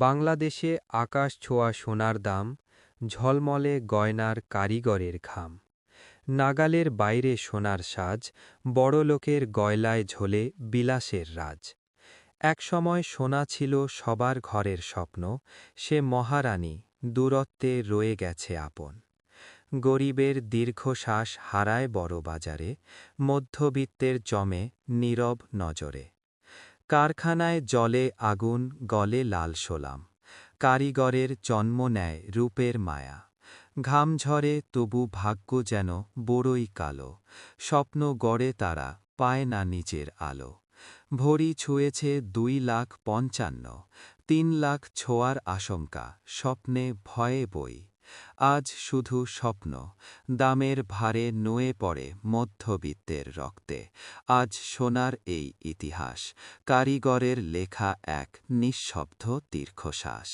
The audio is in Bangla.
বাংলাদেশে আকাশ ছোঁয়া সোনার দাম, ঝলমলে গয়নার কারিগরের ঘাম। নাগালের বাইরে সোনার সাজ, বড়লোকের গয়লায় ঝোলে বিলাসের রাজ। একসময় সোনা ছিল সবার ঘরের স্বপ্ন, সে মহারানী দূরত্বে রয়ে গেছে আপন। গরিবের দীর্ঘশ্বাস হারায় বড় বাজারে, মধ্যবিত্তের জমে নীরব নজরে। কারখানায় জ্বলে আগুন, গলে লাল সোলাম, কারিগরের জন্ম নেয় রূপের মায়া। ঘাম ঝরে তবু ভাগ্য যেন বড়ই কালো, স্বপ্ন গড়ে তারা পায় না নিজের আলো। ভরি ছুঁয়েছে 2,55,000, 3 লাখ ছোঁয়ার আশঙ্কা, স্বপ্নে ভয়ে বই। আজ শুধু স্বপ্ন, দামের ভারে নুয়ে পড়ে মধ্যবিত্তের রক্তে। আজ সোনার এই ইতিহাস, কারিগরের লেখা এক নিঃশব্দ দীর্ঘশ্বাস।